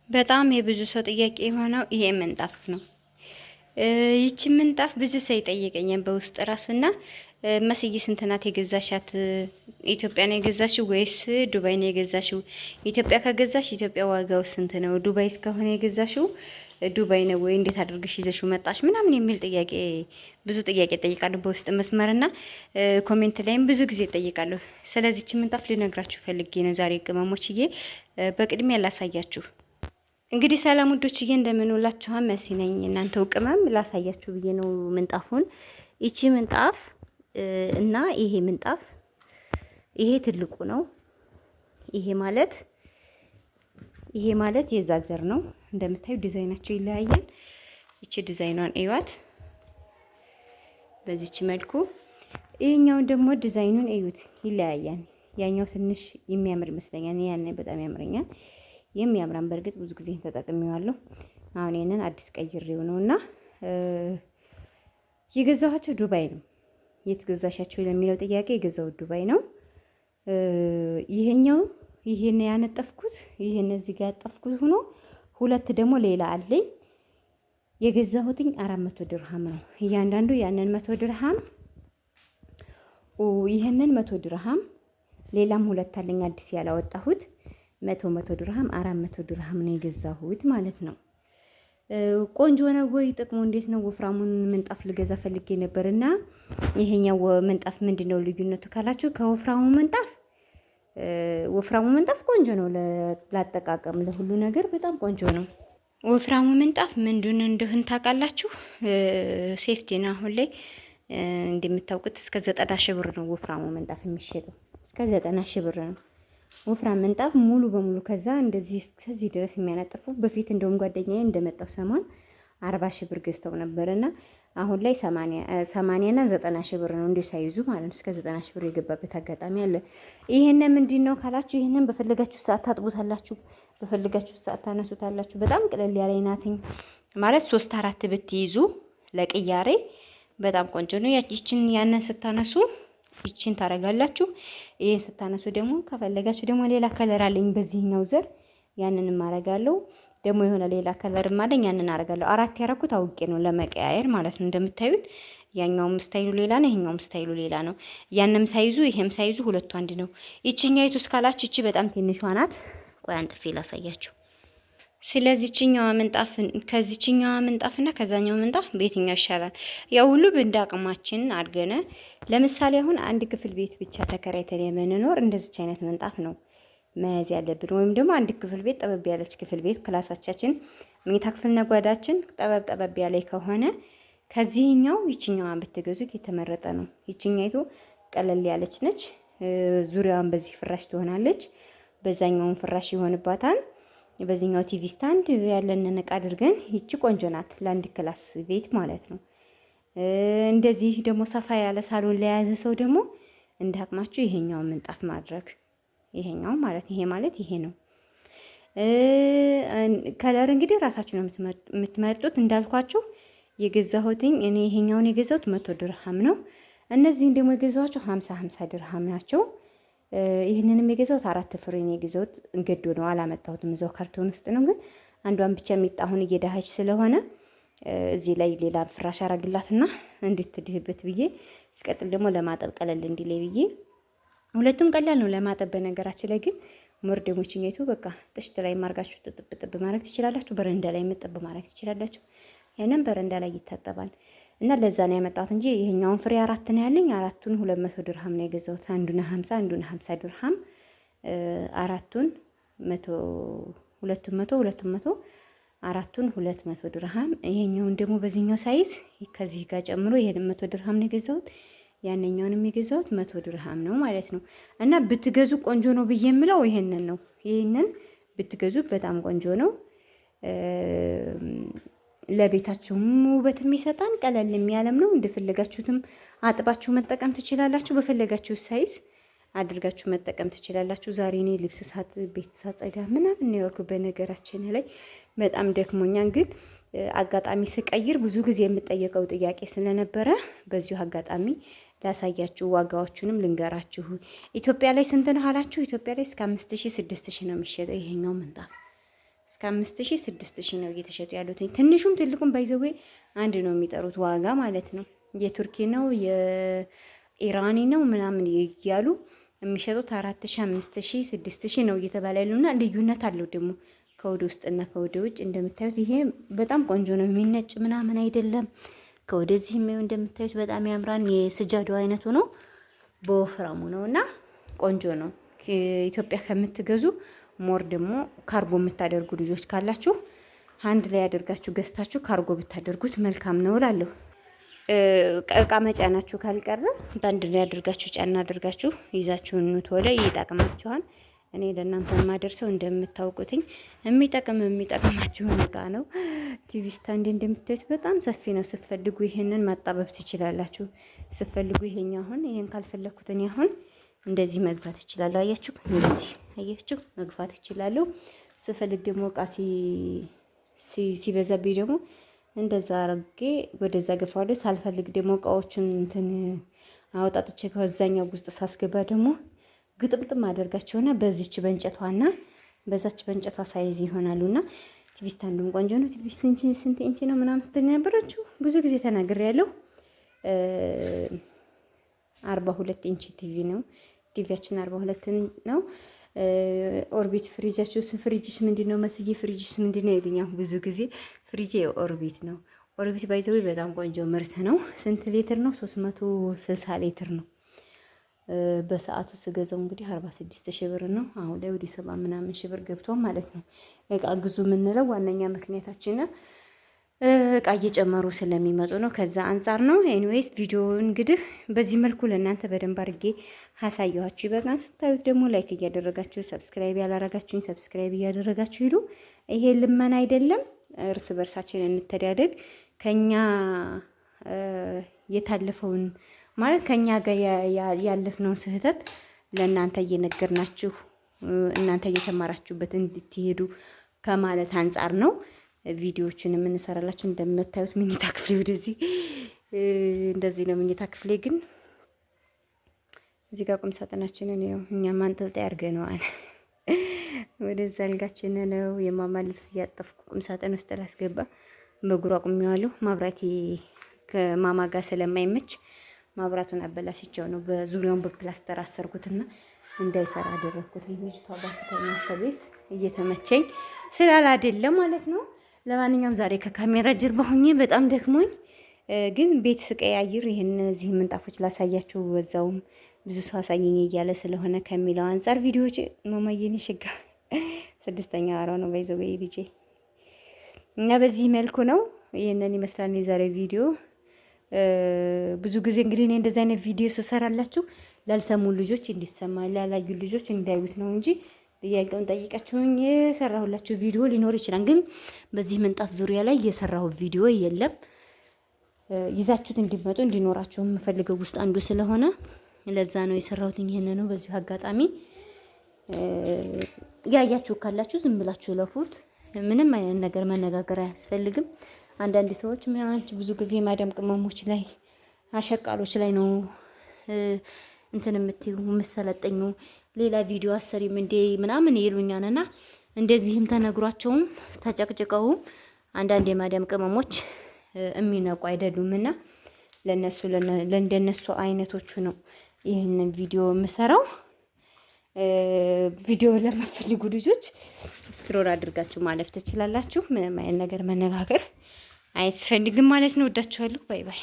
በጣም የብዙ ሰው ጥያቄ የሆነው ይሄ ምንጣፍ ነው። ይቺ ምንጣፍ ብዙ ሰው ይጠይቀኛል በውስጥ ራሱና መስዬ ስንት ናት የገዛሻት? ኢትዮጵያ ነው የገዛሽው ወይስ ዱባይ ነው የገዛሽው? ኢትዮጵያ ከገዛሽ ኢትዮጵያ ዋጋው ስንት ነው? ዱባይ እስከሆነ የገዛሽው ዱባይ ነው ወይ? እንዴት አድርገሽ ይዘሽው መጣሽ? ምናምን የሚል ጥያቄ ብዙ ጥያቄ እጠይቃለሁ በውስጥ መስመርና ኮሜንት ላይም ብዙ ጊዜ እጠይቃለሁ። ስለዚህች ምንጣፍ ልነግራችሁ ፈልጌ ነው ዛሬ ቅመሞችዬ፣ በቅድሚያ ላሳያችሁ። እንግዲህ ሰላም ውዶችዬ እንደምንውላችኋል፣ መሲ ነኝ እናንተው ቅመም ላሳያችሁ ብዬ ነው ምንጣፉን። ይቺ ምንጣፍ እና ይሄ ምንጣፍ ይሄ ትልቁ ነው። ይሄ ማለት የዛዘር ነው። እንደምታዩ ዲዛይናቸው ይለያያል። ይቺ ዲዛይኗን እዩዋት በዚች መልኩ። ይሄኛውን ደግሞ ዲዛይኑን እዩት ይለያያል። ያኛው ትንሽ የሚያምር ይመስለኛል። ያን በጣም ያምረኛል። የሚያምራን በእርግጥ ብዙ ጊዜ ተጠቅሜዋለሁ። አሁን ይሄንን አዲስ ቀይሬው ነውና የገዛኋቸው ዱባይ ነው። የት ገዛሻቸው ለሚለው ጥያቄ የገዛሁት ዱባይ ነው። ይሄን ያነጠፍኩት ይሄን እዚህ ጋር ያጠፍኩት ሆኖ ሁለት ደግሞ ሌላ አለኝ። የገዛሁትኝ 400 ድርሃም ነው እያንዳንዱ። ያንን 100 ድርሃም ይሄንን 100 ድርሃም ሌላም ሁለት አለኝ አዲስ ያላወጣሁት 100 ድርሃም 400 ድርሃም ነው የገዛሁት ማለት ነው። ቆንጆ ነው ወይ? ጥቅሙ እንዴት ነው? ወፍራሙን ምንጣፍ ልገዛ ፈልጌ ነበርና ይሄኛው ምንጣፍ ምንድነው ልዩነቱ ካላችሁ ከወፍራሙ ምንጣፍ ወፍራሙ ምንጣፍ ቆንጆ ነው ላጠቃቀም ለሁሉ ነገር በጣም ቆንጆ ነው። ወፍራሙ ምንጣፍ ምንድን እንደሆነ ታውቃላችሁ? ሴፍቲ ነው። አሁን ላይ እንደምታውቁት እስከ 90 ሺህ ብር ነው ወፍራሙ ምንጣፍ የሚሸጠው። እስከ 90 ሺህ ብር ነው ወፍራም ምንጣፍ ሙሉ በሙሉ። ከዛ እንደዚህ እስከዚህ ድረስ የሚያነጥፉ በፊት እንደውም ጓደኛዬ እንደመጣው ሰሞን 40 ሺህ ብር ገዝተው ነበርና አሁን ላይ 80 እና 90 ሺህ ብር ነው እንደሳይዙ ማለት ነው። እስከ 90 ሺህ ብር የገባበት አጋጣሚ አለ። ይሄን ምንድን ነው ካላችሁ ይሄንን በፈለጋችሁ ሰዓት ታጥቡታላችሁ፣ በፈለጋችሁ ሰዓት ታነሱታላችሁ። በጣም ቅለል ያለ ናትኝ ማለት 3-4 ብትይዙ ለቅያሬ በጣም ቆንጆ ነው። ያንን ስታነሱ ይችን ታረጋላችሁ። ይሄን ስታነሱ ደግሞ ከፈለጋችሁ ደግሞ ሌላ ከለር አለኝ በዚህኛው ዘር ያንንም አረጋለሁ። ደግሞ የሆነ ሌላ ከለርም አለኝ ያንን አረጋለሁ። 4 ያረኩት አውቄ ነው ለመቀያየር ማለት ነው። እንደምታዩት ያኛውም ስታይሉ ሌላ ነው፣ ይሄኛውም ስታይሉ ሌላ ነው። ያንም ሳይዙ ይሄም ሳይዙ ሁለቱ አንድ ነው። ይቺኛይቱ እስካላችሁ ይቺ በጣም ትንሿ ናት። ቆይ አንጥፌ ላሳያችሁ። ስለዚህኛዋ ምንጣፍ ከዚህኛዋ ምንጣፍና ከዛኛው ምንጣፍ በየትኛው ይሻላል? ያው ሁሉ እንደ አቅማችን አድርገን ለምሳሌ አሁን አንድ ክፍል ቤት ብቻ ተከራይተን የምንኖር እንደዚች አይነት ምንጣፍ ነው መያዝ ያለብን። ወይም ደግሞ አንድ ክፍል ቤት ጠበብ ያለች ክፍል ቤት ክላሳቻችን መኝታ ክፍልና ጓዳችን ጠበብ ያለ ከሆነ ከዚህኛው ይችኛዋን ብትገዙት የተመረጠ ነው። ይችኛይቱ ቀለል ያለች ነች። ዙሪያዋን በዚህ ፍራሽ ትሆናለች። በዛኛውን ፍራሽ ይሆንባታል። በዚህኛው ቲቪ ስታንድ ያለንን እቃ አድርገን ይቺ ቆንጆ ናት ለአንድ ክላስ ቤት ማለት ነው። እንደዚህ ደግሞ ሰፋ ያለ ሳሎን ለያዘ ሰው ደግሞ እንደ አቅማችሁ ይሄኛው ምንጣፍ ማድረግ ይሄኛው ማለት ይሄ ነው። ከለር እንግዲህ ራሳችሁ ነው የምትመርጡት። እንዳልኳችሁ የገዛሁትኝ እኔ ይሄኛውን የገዛሁት 100 ድርሃም ነው። እነዚህን ደግሞ የገዛኋቸው 50 ድርሃም ናቸው። ይህንንም የገዛሁት 4 ፍሬ ነው የገዛሁት። እንገዶ ነው አላመጣሁትም፣ እዛው ካርቶን ውስጥ ነው። ግን አንዷን ብቻ የሚጣሁን እየዳኸች ስለሆነ እዚህ ላይ ሌላ ፍራሽ አረግላትና እንድትድህበት ብዬ ሲቀጥል ደግሞ ለማጠብ ቀለል እንዲለይ ብዬ ሁለቱም ቀላል ነው ለማጠብ። በነገራችን ላይ ግን ሞር ደሞችኛይቱ በቃ ጥሽት ላይ ማርጋችሁ ጥጥብ ማድረግ ትችላላችሁ። በረንዳ ላይ መጠብ ማድረግ ትችላላችሁ። ያንን በረንዳ ላይ ይታጠባል። እና ለዛ ነው ያመጣሁት እንጂ ይሄኛውን ፍሬ 4 ነው ያለኝ። 4ቱን 200 ድርሃም ነው የገዛሁት። አንዱን 50 አንዱን 50 ድርሃም፣ 4ቱን 100 ሁለቱን 100 4ቱን 200 ድርሃም። ይሄኛውን ደግሞ በዚህኛው ሳይዝ ከዚህ ጋር ጨምሮ ይሄን 100 ድርሃም ነው የገዛሁት። ያንኛውንም የገዛሁት 100 ድርሃም ነው ማለት ነው። እና ብትገዙ ቆንጆ ነው ብዬ የምለው ይሄንን ነው። ይሄንን ብትገዙ በጣም ቆንጆ ነው። ለቤታችሁም ውበት የሚሰጣን ቀለል የሚያለም ነው። እንደፈለጋችሁትም አጥባችሁ መጠቀም ትችላላችሁ። በፈለጋችሁ ሳይዝ አድርጋችሁ መጠቀም ትችላላችሁ። ዛሬ እኔ ልብስ ቤት ሳጸዳ ምናምን ነው ያልኩት። በነገራችን ላይ በጣም ደክሞኛል፣ ግን አጋጣሚ ስቀይር ብዙ ጊዜ የምጠየቀው ጥያቄ ስለነበረ በዚሁ አጋጣሚ ላሳያችሁ፣ ዋጋዎቹንም ልንገራችሁ። ኢትዮጵያ ላይ ስንት ነው አላችሁ? ኢትዮጵያ ላይ እስከ 5000 6000 ነው የሚሸጠው ይሄኛው ምንጣፍ እስከ 5000 6000 ነው እየተሸጡ ያሉት። ትንሹም ትልቁም ባይዘዌ አንድ ነው የሚጠሩት ዋጋ ማለት ነው። የቱርኪ ነው የኢራኒ ነው ምናምን እያሉ የሚሸጡት 4000 5000 6000 ነው እየተባለ ያሉና ልዩነት አለው ደግሞ ከወደ ውስጥና ከወደ ውጭ። እንደምታዩት ይሄ በጣም ቆንጆ ነው፣ የሚነጭ ምናምን አይደለም። ከወደዚህም ይኸው እንደምታዩት በጣም ያምራን። የስጃዱ አይነቱ ነው በወፍራሙ ነው እና ቆንጆ ነው። ኢትዮጵያ ከምትገዙ ሞር ደግሞ ካርጎ የምታደርጉ ልጆች ካላችሁ አንድ ላይ ያደርጋችሁ ገዝታችሁ ካርጎ ብታደርጉት መልካም ነው እላለሁ። እቃ መጫናችሁ ካልቀረ በአንድ ላይ ያደርጋችሁ ጫና አድርጋችሁ ይዛችሁን ቶሎ ይጠቅማችኋል። እኔ ለእናንተ የማደርሰው እንደምታውቁትኝ የሚጠቅማችሁን እቃ ነው። ቲቪ ስታንድ እንደምታዩት በጣም ሰፊ ነው። ስትፈልጉ ይሄንን ማጣበብ ትችላላችሁ። ስትፈልጉ ይሄን ካልፈለኩት እኔ አሁን እንደዚህ መግፋት እችላለሁ። አያችሁ፣ እንደዚህ አያችሁ መግፋት እችላለሁ። ስፈልግ ደግሞ እቃ ሲበዛብኝ ደግሞ እንደዛ አርጌ ወደዛ ገፋለሁ። ሳልፈልግ ደግሞ እቃዎችን እንትን አወጣጥቼ ከዛኛው ውስጥ ሳስገባ ደግሞ ግጥምጥም አደርጋቸውና በዚች በእንጨቷና በዛች በእንጨቷ ሳይዝ ይሆናሉና ቲቪ ስታንዱም ቆንጆ ነው። ቲቪ ስንት ኢንች ነው ምናምን ስትል ነበራችሁ ብዙ ጊዜ ተናግሬያለሁ። 42 ኢንች ቲቪ ነው። ቲቪያችን 42 ነው። ኦርቢት ፍሪጅሽ ምንድነው መስዬ ፍሪጅሽ ምንድነው ይሉኛል ብዙ ጊዜ። ፍሪጅ ኦርቢት ነው። ኦርቢት ባይዘው በጣም ቆንጆ ምርት ነው። ስንት ሊትር ነው? 360 ሊትር ነው። በሰዓቱ ስገዛው እንግዲህ 46,000 ብር ነው። አሁን ላይ ወደ 70 ምናምን ሺህ ብር ገብቷል ማለት ነው። እቃ ግዙ የምንለው ዋነኛ ምክንያታችን እቃ እየጨመሩ ስለሚመጡ ነው። ከዛ አንጻር ነው። ኤኒዌይስ ቪዲዮ እንግዲህ በዚህ መልኩ ለእናንተ በደንብ አድርጌ አሳየኋችሁ። ይበቃን። ስታዩት ደግሞ ላይክ እያደረጋችሁ ሰብስክራይብ ያላረጋችሁኝ ሰብስክራይብ እያደረጋችሁ ሂዱ። ይሄ ልመና አይደለም፣ እርስ በርሳችን እንተዳደግ። ከኛ የታለፈውን ማለት ከኛ ጋር ያለፍነውን ስህተት ለእናንተ እየነገርናችሁ እናንተ እየተማራችሁበት እንድትሄዱ ከማለት አንጻር ነው ቪዲዮዎችን የምንሰራላችሁ። እንደምታዩት መኝታ ክፍሌ ወደዚህ እንደዚህ ነው። መኝታ ክፍሌ ግን እዚህ ጋር ቁም ሳጥናችንን ነው እኛ ማንጠልጣይ አድርገነዋል። ወደዛ አልጋችን ነው። የማማ ልብስ እያጠፍኩ ቁም ሳጥን ውስጥ ላስገባ በጉራ ቁሜዋለሁ። ማብራቴ ከማማ ጋር ስለማይመች ማብራቱን አበላሽቸው ነው። በዙሪያውን በፕላስተር አሰርኩትና እንዳይሰራ አደረኩት። ልጅቷ ባስተኛ ከቤት እየተመቸኝ ስላላደለ ማለት ነው። ለማንኛውም ዛሬ ከካሜራ ጀርባ ሆኜ በጣም ደክሞኝ ግን ቤት ስቀያይር ይሄን እዚህ ምንጣፎች ላሳያችሁ በዛውም ብዙ ሰው አሳየኝ እያለ ስለሆነ ከሚለው አንጻር ቪዲዮዎች መመየን ይሽጋ 6ኛ ወራው ነው ባይዘው ልጄ እና በዚህ መልኩ ነው። ይሄንን ይመስላል የዛሬ ቪዲዮ። ብዙ ጊዜ እንግዲህ እኔ እንደዚህ አይነት ቪዲዮ ስሰራላችሁ ላልሰሙ ልጆች እንዲሰማ ላላዩ ልጆች እንዳዩት ነው እንጂ ጥያቄውን ጠይቃችሁኝ የሰራሁላችሁ ቪዲዮ ሊኖር ይችላል። ግን በዚህ ምንጣፍ ዙሪያ ላይ የሰራሁት ቪዲዮ የለም። ይዛችሁት እንዲመጡ እንዲኖራችሁ የምፈልገው ውስጥ አንዱ ስለሆነ ለዛ ነው የሰራሁት። ይሄን ነው። በዚሁ አጋጣሚ ያያችሁ ካላችሁ ዝም ብላችሁ ለፉት። ምንም አይነት ነገር መነጋገር አያስፈልግም። አንዳንድ ሰዎች አንቺ ብዙ ጊዜ ማዳም ቅመሞች ላይ አሸቃሎች ላይ ነው እንትን የምትሰለጠኙ ሌላ ቪዲዮ አሰሪም እንዴ ምናምን ይሉኛልና እንደዚህም ተነግሯቸውም ተጨቅጭቀውም አንዳንድ የማዳም ቅመሞች የሚነቁ አይደሉምና ለእንደነሱ አይነቶቹ ነው ይህንን ቪዲዮ የምሰራው። ቪዲዮ ለማፈልጉ ልጆች ስክሮል አድርጋችሁ ማለፍ ትችላላችሁ። ምንም አይነት ነገር መነጋገር አያስፈልግም ማለት ነው። ወዳችኋለሁ። ባይ ባይ።